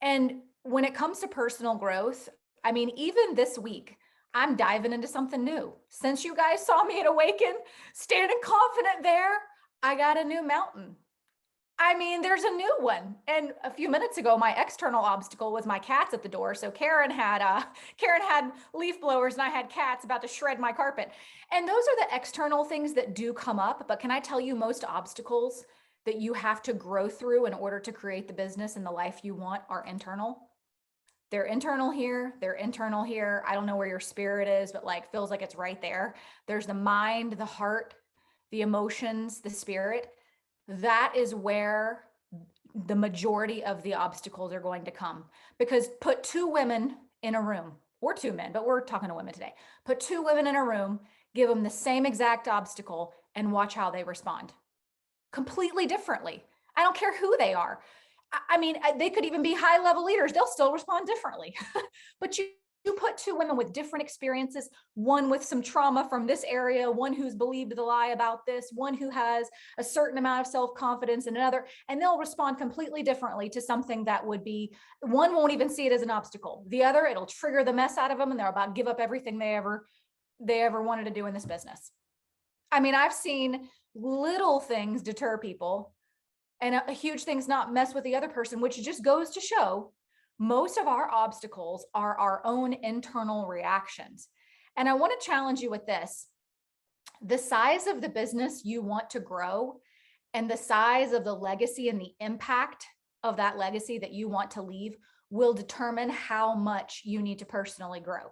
And when it comes to personal growth, I mean, even this week, I'm diving into something new. Since you guys saw me at Awaken, standing confident there, I got a new mountain. I mean, there's a new one. And a few minutes ago, my external obstacle was my cats at the door. So Karen had leaf blowers and I had cats about to shred my carpet. And those are the external things that do come up. But can I tell you, most obstacles that you have to grow through in order to create the business and the life you want are internal. They're internal here, they're internal here. I don't know where your spirit is, but like feels like it's right there. There's the mind, the heart, the emotions, the spirit. That is where the majority of the obstacles are going to come. Because put two women in a room, or two men, but we're talking to women today. Put two women in a room, give them the same exact obstacle, and watch how they respond completely differently. I don't care who they are. I mean, they could even be high level leaders. They'll still respond differently. But you put two women with different experiences, one with some trauma from this area, one who's believed the lie about this, one who has a certain amount of self-confidence and another, and they'll respond completely differently to something that would be, one won't even see it as an obstacle. The other, it'll trigger the mess out of them and they're about to give up everything they ever wanted to do in this business. I mean, I've seen little things deter people and a huge things not mess with the other person, which just goes to show most of our obstacles are our own internal reactions. And I want to challenge you with this. The size of the business you want to grow and the size of the legacy and the impact of that legacy that you want to leave will determine how much you need to personally grow.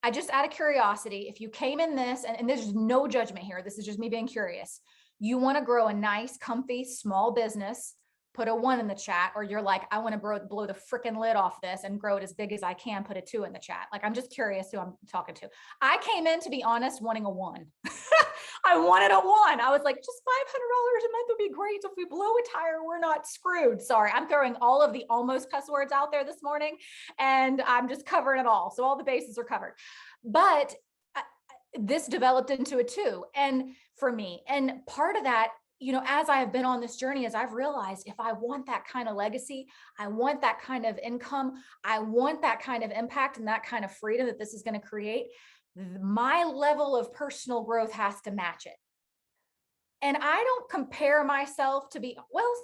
I just, out of curiosity, if you came in this, and there's no judgment here, this is just me being curious. You want to grow a nice, comfy, small business, put a 1 in the chat, or you're like, I want to blow the freaking lid off this and grow it as big as I can, put a 2 in the chat. Like, I'm just curious who I'm talking to. I came in, to be honest, wanting a 1. I wanted a 1. I was like, just $500 a month would be great. If we blow a tire, we're not screwed. Sorry, I'm throwing all of the almost cuss words out there this morning, and I'm just covering it all. So all the bases are covered. But this developed into a 2, and for me, and part of that, as I have been on this journey, as I've realized, if I want that kind of legacy, I want that kind of income, I want that kind of impact and that kind of freedom that this is going to create, my level of personal growth has to match it. And I don't compare myself to be, well,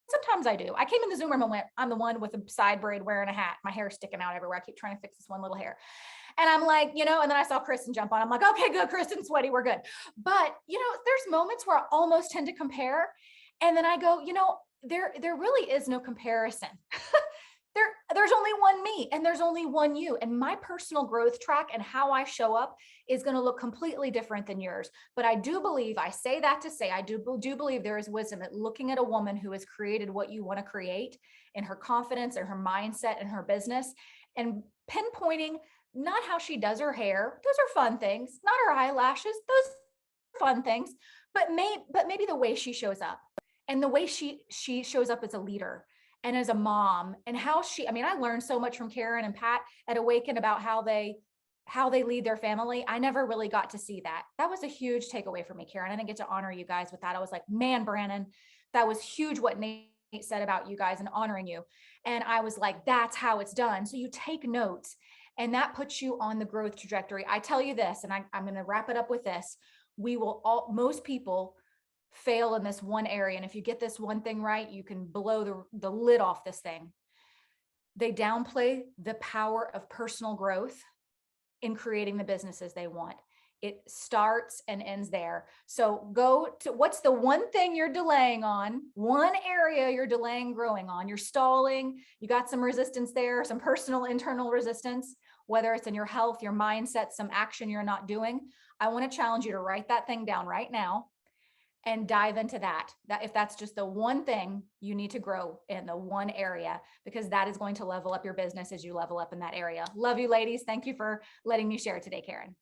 sometimes I do. I came in the Zoom room and went, I'm the one with a side braid wearing a hat. My hair sticking out everywhere. I keep trying to fix this one little hair. And I'm like, and then I saw Kristen jump on. I'm like, okay, good, Kristen, sweaty, we're good. But, there's moments where I almost tend to compare. And then I go, there really is no comparison. There's only one me and there's only one you. And my personal growth track and how I show up is going to look completely different than yours. But I do believe, I say that to say, I do believe there is wisdom at looking at a woman who has created what you want to create in her confidence and her mindset and her business, and pinpointing not how she does her hair. Those are fun things, not her eyelashes. Those are fun things, but maybe the way she shows up and the way she shows up as a leader and as a mom, and how I learned so much from Karen and Pat at Awaken about how they lead their family. I never really got to see that. That was a huge takeaway for me, Karen. I didn't get to honor you guys with that. I was like, man, Brannon, that was huge what Nate said about you guys and honoring you. And I was like, that's how it's done. So you take notes and that puts you on the growth trajectory. I tell you this, and I'm going to wrap it up with this. Most people fail in this one area. And if you get this one thing right, you can blow the lid off this thing. They downplay the power of personal growth in creating the businesses they want. It starts and ends there. So go to, what's the one thing you're delaying on, one area you're delaying growing on, you're stalling, you got some resistance there, some personal internal resistance, whether it's in your health, your mindset, some action you're not doing. I want to challenge you to write that thing down right now and dive into that if that's just the one thing you need to grow in, the one area, because that is going to level up your business as you level up in that area. Love you, ladies. Thank you for letting me share today, Karen.